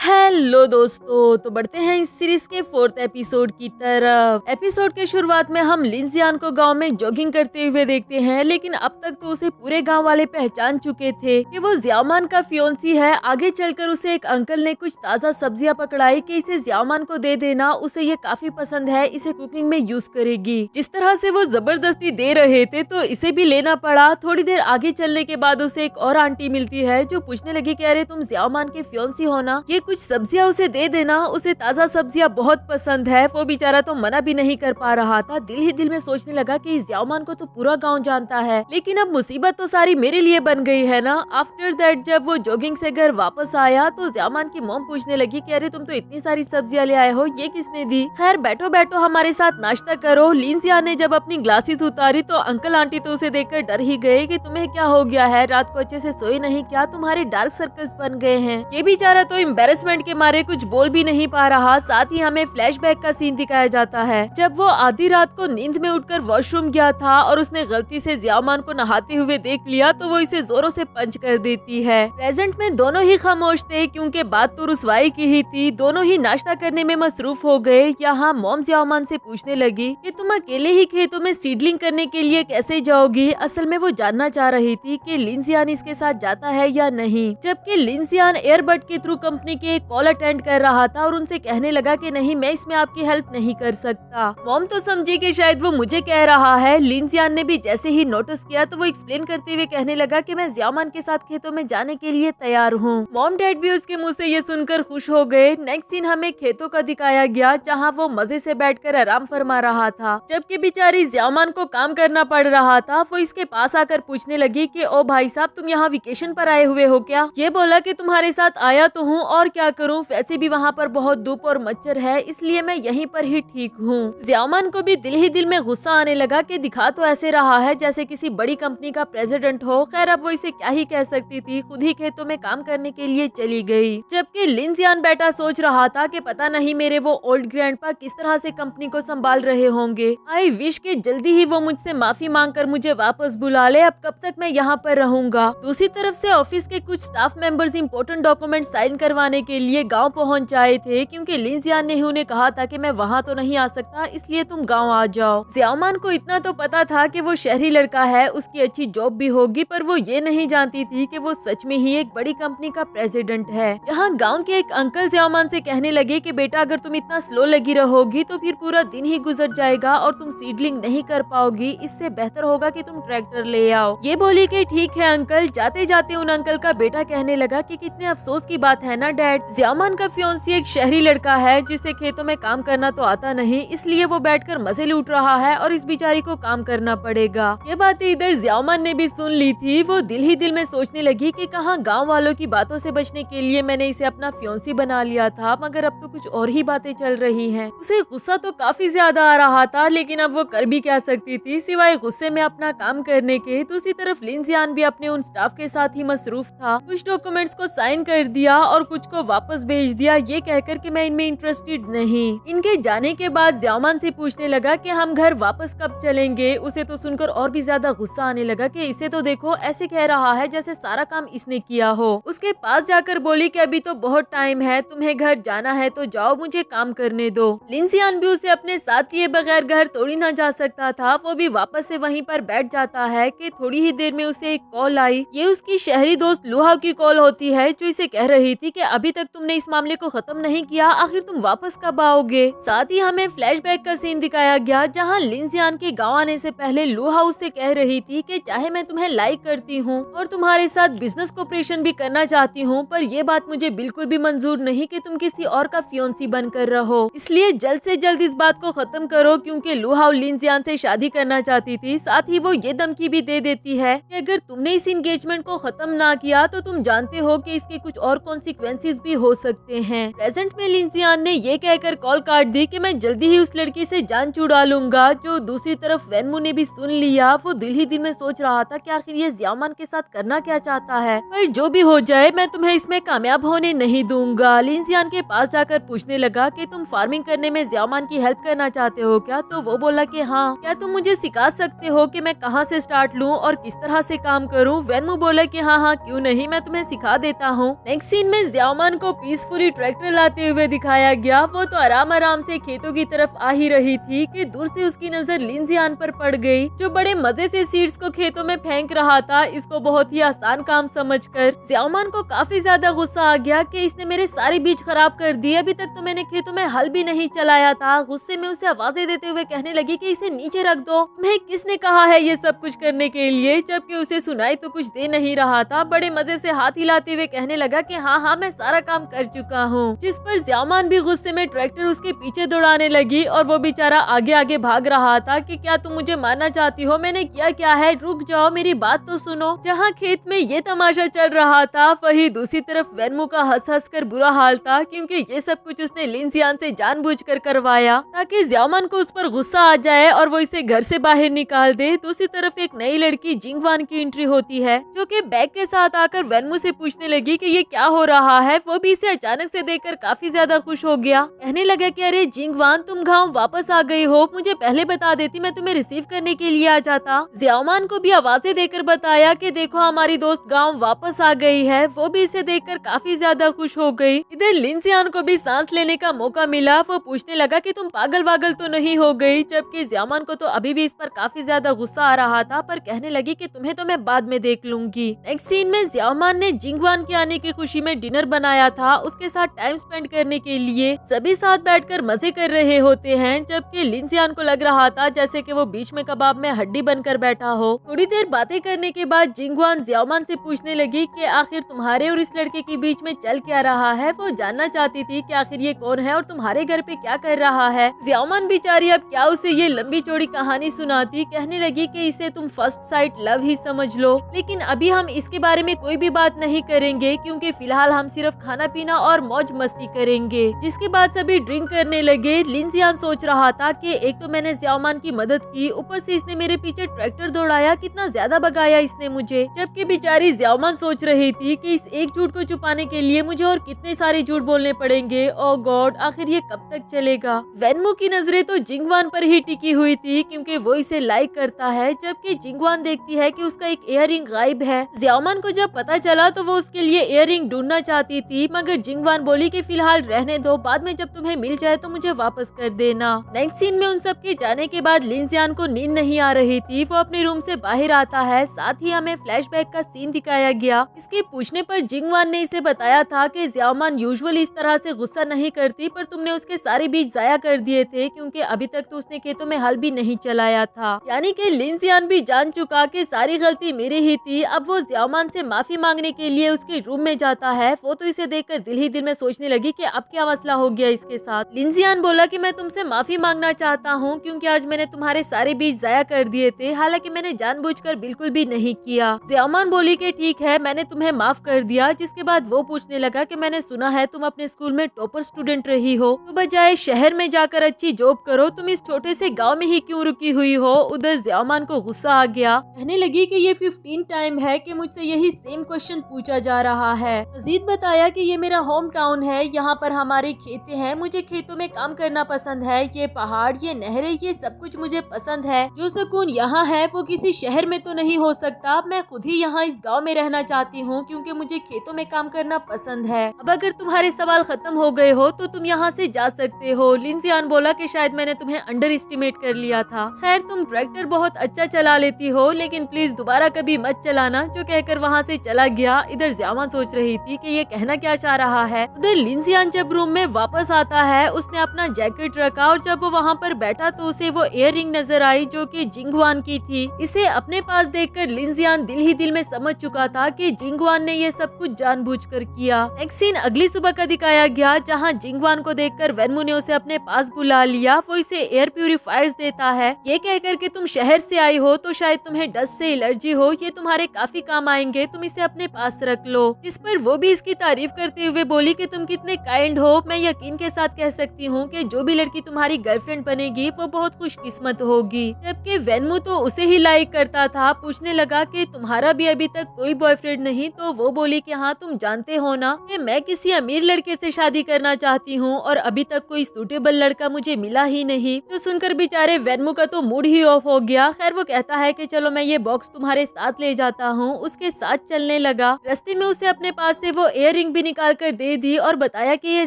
Hello दोस्तों, तो बढ़ते हैं इस सीरीज के 4th एपिसोड की तरफ। एपिसोड के शुरुआत में हम लिनजियान को गांव में जॉगिंग करते हुए देखते हैं, लेकिन अब तक तो उसे पूरे गांव वाले पहचान चुके थे कि वो ज़ियामान का फियोंसी है। आगे चलकर उसे एक अंकल ने कुछ ताज़ा सब्जियां पकड़ाई कि इसे ज़ियामान को दे देना, उसे ये काफी पसंद है, इसे कुकिंग में यूज करेगी। जिस तरह से वो जबरदस्ती दे रहे थे तो इसे भी लेना पड़ा। थोड़ी देर आगे चलने के बाद उसे एक और आंटी मिलती है जो पूछने लगी कि अरे तुम ज़ियामान के फियोंसी हो ना, ये कुछ सब्जियां उसे दे देना, उसे ताज़ा सब्जियां बहुत पसंद है। वो बेचारा तो मना भी नहीं कर पा रहा था। दिल ही दिल में सोचने लगा कि इस ज़ियामान को तो पूरा गांव जानता है, लेकिन अब मुसीबत तो सारी मेरे लिए बन गई है ना। आफ्टर दैट जब वो जॉगिंग से घर वापस आया तो ज़ियामान की मॉम पूछने लगी कि अरे तुम तो इतनी सारी सब्जियां ले आए हो, ये किसने दी? खैर बैठो बैठो हमारे साथ नाश्ता करो। लिनजियान ने जब अपनी ग्लासेस उतारी तो अंकल आंटी तो उसे देखकर डर ही गए कि तुम्हें क्या हो गया है, रात को अच्छे से सोए नहीं क्या, तुम्हारे डार्क सर्कल्स बन गए हैं। ये बेचारा तो एम्बैरेसमेंट के मारे कुछ बोल भी नहीं पा रहा। साथ ही हमें फ्लैशबैक का सीन दिखाया जाता है जब वो आधी रात को नींद में उठकर वॉशरूम गया था और उसने गलती से ज़ियामान को नहाते हुए देख लिया तो वो इसे जोरों से पंच कर देती है। प्रेजेंट में दोनों ही खामोश थे क्योंकि बात तो रुसवाई की ही थी। दोनों ही नाश्ता करने में मसरूफ हो गए। यहाँ मॉम ज़ियामान से पूछने लगी कि तुम अकेले ही खेतों में सीडलिंग करने के लिए कैसे जाओगी। असल में वो जानना चाह रही थी कि लिनजियान इसके साथ जाता है या नहीं, जबकि लिनजियान एयरबड के थ्रू कंपनी के कॉल अटेंड कर रहा था और उनसे कहने लगा कि नहीं, मैं इसमें आपकी हेल्प नहीं कर सकता। मॉम तो समझी कि शायद वो मुझे कह रहा है। लिनजियान ने भी जैसे ही नोटिस किया तो वो एक्सप्लेन करते हुए कहने लगा कि मैं ज़ियामान के साथ खेतों में जाने के लिए तैयार हूँ। मॉम डैड भी उसके मुंह से ये सुनकर खुश हो गए। नेक्स्ट सीन हमें खेतों का दिखाया गया जहाँ वो मजे से बैठकर आराम फरमा रहा था, जबकि बेचारी ज़ियामान को काम करना पड़ रहा था। वो इसके पास आकर पूछने लगी कि ओ भाई साहब, तुम यहाँ वेकेशन पर आए हुए हो क्या? ये बोला कि तुम्हारे साथ आया तो हूँ और क्या करूँ, वैसे भी वहाँ पर बहुत धूप और मच्छर है, इसलिए मैं यहीं पर ही ठीक हूँ। ज़ियामान को भी दिल ही दिल में गुस्सा आने लगा कि दिखा तो ऐसे रहा है जैसे किसी बड़ी कंपनी का प्रेसिडेंट हो। खैर अब वो इसे क्या ही कह सकती थी, खुद ही खेतों में काम करने के लिए चली गई। जबकि लिनजियान बेटा सोच रहा था कि पता नहीं मेरे वो ओल्ड ग्रैंडपा किस तरह से कंपनी को संभाल रहे होंगे। आई विश के जल्दी ही वो मुझसे माफी मांग कर मुझे वापस बुला ले। अब कब तक मैं यहाँ पर रहूंगा। दूसरी तरफ से ऑफिस के कुछ staff members important document sign करवाने के लिए गाँव पहुँच आए थे, क्योंकि लिनजियान ने ही उन्हें कहा था कि मैं वहाँ तो नहीं आ सकता, इसलिए तुम गांव आ जाओ। ज़ियामान को इतना तो पता था कि वो शहरी लड़का है, उसकी अच्छी जॉब भी होगी, पर वो ये नहीं जानती थी कि वो सच में ही एक बड़ी कंपनी का प्रेसिडेंट है। यहाँ गांव के एक अंकल ज़ियामान से कहने लगे कि बेटा अगर तुम इतना स्लो लगी रहोगी तो फिर पूरा दिन ही गुजर जाएगा और तुम सीडलिंग नहीं कर पाओगी। इससे बेहतर होगा कि तुम ट्रैक्टर ले आओ। ये बोली कि ठीक है अंकल। जाते जाते उन अंकल का बेटा कहने लगा कि कितने अफसोस की बात है ना डैड, ज़ियामान का फियोंसी एक शहरी लड़का है जिसे खेतों में काम करना तो आता नहीं, इसलिए वो बैठकर मजे लूट रहा है और इस बेचारी को काम करना पड़ेगा। ये बातें इधर ज़ियामान ने भी सुन ली थी। वो दिल ही दिल में सोचने लगी कि कहाँ गांव वालों की बातों से बचने के लिए मैंने इसे अपना फियोंसी बना लिया था, मगर अब तो कुछ और ही बातें चल रही हैं। उसे गुस्सा तो काफी ज्यादा आ रहा था, लेकिन अब वो कर भी क्या सकती थी सिवाय गुस्से में अपना काम करने के। दूसरी तरफ लिनजियान भी अपने उन स्टाफ के साथ ही मसरूफ था। कुछ डॉक्यूमेंट्स को साइन कर दिया और कुछ को वापस भेज दिया, ये कहकर कि मैं इनमें इंटरेस्टेड नहीं। इनके जाने के बाद ज़ियामान से पूछने लगा कि हम घर वापस कब चलेंगे। उसे तो सुनकर और भी ज्यादा गुस्सा आने लगा कि इसे तो देखो ऐसे कह रहा है जैसे सारा काम इसने किया हो। उसके पास जाकर बोली कि अभी तो बहुत टाइम है, तुम्हें घर जाना है तो जाओ, मुझे काम करने दो। लिनजियान भी उसे अपने साथ लिए बगैर घर थोड़ी ना जा सकता था। वो भी वापस से वहीं पर बैठ जाता है कि थोड़ी ही देर में उसे एक कॉल आई। ये उसकी शहरी दोस्त लुहा की कॉल होती है जो इसे कह रही थी कि अभी तक तुमने इस मामले को खत्म नहीं किया, आखिर तुम वापस कब आओगे। साथ ही हमें फ्लैशबैक का सीन दिखाया गया जहां लिनजियान के गांव आने से पहले लुहा उससे कह रही थी कि चाहे मैं तुम्हें लाइक करती हूं और तुम्हारे साथ बिजनेस कोऑपरेशन भी करना चाहती हूं, पर ये बात मुझे बिल्कुल भी मंजूर नहीं कि तुम किसी और का फियोंसी बनकर रहो। इसलिए जल्द से जल्द इस बात को खत्म करो, क्योंकि लुहा लिनजियान से शादी करना चाहती थी। साथ ही वो ये धमकी भी दे देती है कि अगर तुमने इस एंगेजमेंट को खत्म ना किया तो तुम जानते हो कि इसके कुछ और कॉन्सिक्वेंसेस भी हो सकते हैं। प्रेजेंट में लिनजियान ने ये कहकर कॉल काट दी कि मैं जल्दी ही उस लड़की से जान छुड़ा लूंगा। जो दूसरी तरफ वेनमू ने भी सुन लिया। वो दिल ही दिल में सोच रहा था कि आखिर ये ज़ियामान के साथ करना क्या चाहता है, पर जो भी हो जाए मैं तुम्हें इसमें कामयाब होने नहीं दूंगा। लिनजियान के पास जाकर पूछने लगा कि तुम फार्मिंग करने में ज़ियामान की हेल्प करना चाहते हो क्या? तो वो बोला कि हाँ। क्या तुम मुझे सिखा सकते हो कि मैं कहाँ से स्टार्ट लूँ और किस तरह से काम करूँ? वेनमू बोला कि हाँ हाँ क्यों नहीं, मैं तुम्हें सिखा देता हूँ। नेक्स्ट सीन में ज़ियामान को पीसफुली ट्रैक्टर लाते हुए दिखाया गया। वो तो आराम आराम से खेतों की तरफ आ ही रही थी कि दूर से उसकी नजर लिन जियान पर पड़ गई, जो बड़े मजे से सीड्स को खेतों में फेंक रहा था। इसको बहुत ही आसान काम समझकर ज़ियाओमान को काफी ज्यादा गुस्सा आ गया कि इसने मेरे सारे बीज खराब कर दिए, अभी तक तो मैंने खेतों में हल भी नहीं चलाया था। गुस्से में उसे आवाजें देते हुए कहने लगी कि इसे नीचे रख दो, तुम्हें किसने कहा है ये सब कुछ करने के लिए, जबकि उसे सुनाई तो कुछ दे नहीं रहा था। बड़े मजे से हाथ हिलाते हुए कहने लगा कि हाँ हाँ मैं सारा काम कर चुका हूँ, जिस पर ज़ियाओमान भी गुस्से में ट्रैक्टर उसके पीछे दौड़ाने लगी और वो बेचारा आगे आगे भाग रहा था कि क्या तुम मुझे मारना चाहती हो, मैंने किया क्या है, रुक जाओ मेरी बात तो सुनो। जहाँ खेत में ये तमाशा चल रहा था वही दूसरी तरफ वेनमू का हंस हंस कर बुरा हाल था, क्योंकि ये सब कुछ उसने लिन जियान से जानबूझकर करवाया ताकि ज़ियाओमान को उस पर गुस्सा आ जाए और वो इसे घर से बाहर निकाल दे। दूसरी तरफ एक नई लड़की जिंगवान की एंट्री होती है, जो कि बैग के साथ आकर वेनमू से पूछने लगी कि ये क्या हो रहा है। वो भी इसे अचानक से देखकर काफी ज्यादा खुश हो गया, कहने लगा कि अरे जिंगवान तुम गांव वापस आ गई हो, मुझे पहले बता देती मैं तुम्हें रिसीव करने के लिए आ जाता। ज़ियाओमान को भी आवाजें देकर बताया कि देखो हमारी दोस्त गांव वापस आ गई है। वो भी इसे देखकर काफी ज्यादा खुश हो गई। इधर लिन जियान को भी सांस लेने का मौका मिला। वो पूछने लगा कि तुम पागल वागल तो नहीं हो गई, जबकि ज़ियाओमान को तो अभी भी इस पर काफी ज्यादा गुस्सा आ रहा था, पर कहने लगी कि तुम्हें तो मैं बाद में देख लूंगी। नेक्स्ट सीन में ज़ियाओमान ने जिंगवान के आने की खुशी में डिनर बनाया था, उसके साथ टाइम स्पेंड करने के लिए सभी साथ बैठकर मजे कर रहे होते हैं, जबकि लिन जियान को लग रहा था जैसे कि वो बीच में कबाब में हड्डी बनकर बैठा हो। थोड़ी देर बातें करने के बाद जिंगवान ज़ियाओमान से पूछने लगी कि आखिर तुम्हारे और इस लड़के के बीच में चल क्या रहा है। वो जानना चाहती थी कि आखिर ये कौन है और तुम्हारे घर पे क्या कर रहा है। ज़ियाओमान बेचारी अब क्या उसे ये लंबी चौड़ी कहानी सुनाती, कहने लगी कि इसे तुम फर्स्ट साइट लव ही समझ लो, लेकिन अभी हम इसके बारे में कोई भी बात नहीं करेंगे, क्योंकि फिलहाल हम सिर्फ खाना पीना और मौज मस्ती करेंगे। जिसके बाद सभी ड्रिंक करने लगे। लिन जियान सोच रहा था कि एक तो मैंने ज़ियाओमान की मदद की, ऊपर से इसने मेरे पीछे ट्रैक्टर दौड़ाया, कितना ज्यादा भगाया इसने मुझे। जबकि बेचारी ज़ियाओमान सोच रही थी कि इस एक झूठ को छुपाने के लिए मुझे और कितने सारे झूठ बोलने पड़ेंगे। ओ गॉड, आखिर ये कब तक चलेगा। वेनमू की नजरें तो जिंगवान पर ही टिकी हुई थी, क्योंकि वो इसे लाइक करता है, जबकि जिंगवान देखती है कि उसका एक इयररिंग गायब है। ज़ियाओमान को जब पता चला तो वो उसके लिए इयररिंग ढूंढना चाहती थी, मगर जिंगवान बोली कि फिलहाल रहने दो, बाद में जब तुम्हें मिल जाए तो मुझे वापस कर देना। नेक्स्ट सीन में उन सब के जाने के बाद लिन जियान को नींद नहीं आ रही थी। वो अपने रूम से बाहर आता है, साथ ही हमें फ्लैशबैक का सीन दिखाया गया। इसके पूछने पर जिंगवान ने इसे बताया था कि ज़ियाओमान यूजुअली इस तरह से गुस्सा नहीं करती, पर तुमने उसके सारे बीज जाया कर दिए थे, क्योंकि अभी तक तो उसने खेतों में हल भी नहीं चलाया था। यानी कि लिन जियान भी जान चुका कि सारी गलती मेरी ही थी। अब वो ज़ियाओमान से माफी मांगने के लिए उसके रूम में जाता है। वो तो इसे देखकर दिल ही दिल में सोचने लगी कि अब क्या मसला हो गया इसके साथ। लिन जियान बोला कि मैं तुमसे माफी मांगना चाहता हूँ, क्योंकि आज मैंने तुम्हारे सारे बीज जाया कर दिए थे, हालांकि मैंने जानबूझकर बिल्कुल भी नहीं किया। ज़ियाओमान बोली कि ठीक है, मैंने तुम्हें माफ कर दिया। जिसके बाद वो पूछने लगा कि मैंने सुना है तुम अपने स्कूल में टॉपर स्टूडेंट रही हो, तो बजाय शहर में जाकर अच्छी जॉब करो, तुम इस छोटे से गाँव में ही क्यों रुकी हुई हो। उधर ज़ियाओमान को गुस्सा आ गया, कहने लगी कि ये 15 टाइम है कि मुझसे यही सेम क्वेश्चन पूछा जा रहा है। मजीद बताया कि ये मेरा होम टाउन है, यहाँ पर हमारे खेते हैं, मुझे खेतों में काम करना पसंद है, ये पहाड़, ये नहरें, ये सब कुछ मुझे पसंद है। जो सुकून यहाँ है वो किसी शहर में तो नहीं हो सकता। मैं खुद ही यहाँ इस गांव में रहना चाहती हूँ, क्योंकि मुझे खेतों में काम करना पसंद है। अब अगर तुम्हारे सवाल खत्म हो गए हो तो तुम यहाँ से जा सकते हो। लिन जियान बोला कि शायद मैंने तुम्हें अंडर एस्टिमेट कर लिया था। खैर, तुम ट्रैक्टर बहुत अच्छा चला लेती हो, लेकिन प्लीज दोबारा कभी मत चलाना, जो कहकर वहाँ से चला गया। इधर ज़ियाओमान सोच रही थी कि ये कहना क्या चाह रहा है। उधर लिन जियान जब रूम में वापस आता है, उसने अपना जैकेट रखा और जब वो वहाँ पर बैठा तो उसे वो इयररिंग नजर आई, जो कि जिंगवान की थी। इसे अपने पास देखकर लिन जियान दिल ही दिल में समझ चुका था कि जिंगवान ने ये सब कुछ जानबूझकर किया। नेक्स्ट सीन अगली सुबह का दिखाया गया, जहाँ जिंगवान को देखकर वेनमू ने उसे अपने पास बुला लिया। वो इसे एयर प्यूरिफायर्स देता है, ये कहकर कि तुम शहर से आई हो तो शायद तुम्हें डस्ट से एलर्जी हो, ये तुम्हारे काफी काम आएंगे, तुम इसे अपने पास रख लो। इस पर वो भी इसकी तारीफ करते हुए बोली कि तुम कितने काइंड हो। मैं यकीन के साथ कह सकती हूँ कि जो भी लड़की तुम्हारी गर्लफ्रेंड बनेगी वो बहुत खुशकिस्मत होगी। जबकि वेनमू तो उसे ही लाइक करता था। पूछने लगा कि तुम्हारा भी अभी तक कोई बॉयफ्रेंड नहीं, तो वो बोली कि हाँ, तुम जानते हो ना कि मैं किसी अमीर लड़के से शादी करना चाहती हूँ और अभी तक कोई सूटेबल लड़का मुझे मिला ही नहीं। तो सुनकर बेचारे वेनमू का तो मूड ही ऑफ हो गया। खैर, वो कहता है कि चलो मैं ये बॉक्स तुम्हारे साथ ले जाता हूँ। उसके साथ चलने लगा। रास्ते में उसे अपने पास से वो इयररिंग भी निकाल कर दे दी और बताया कि ये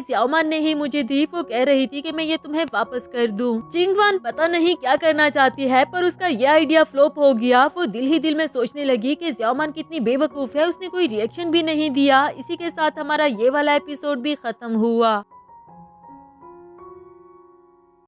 ज़्याओमान ने ही मुझे दी। वो कह रही थी कि मैं ये तुम्हें वापस कर दूं। चिंगवान पता नहीं क्या करना चाहती है, पर उसका ये आइडिया फ्लॉप हो गया। वो दिल ही दिल में सोचने लगी कि ज़्याओमान कितनी बेवकूफ है, उसने कोई रिएक्शन भी नहीं दिया। इसी के साथ हमारा ये वाला एपिसोड भी खत्म हुआ।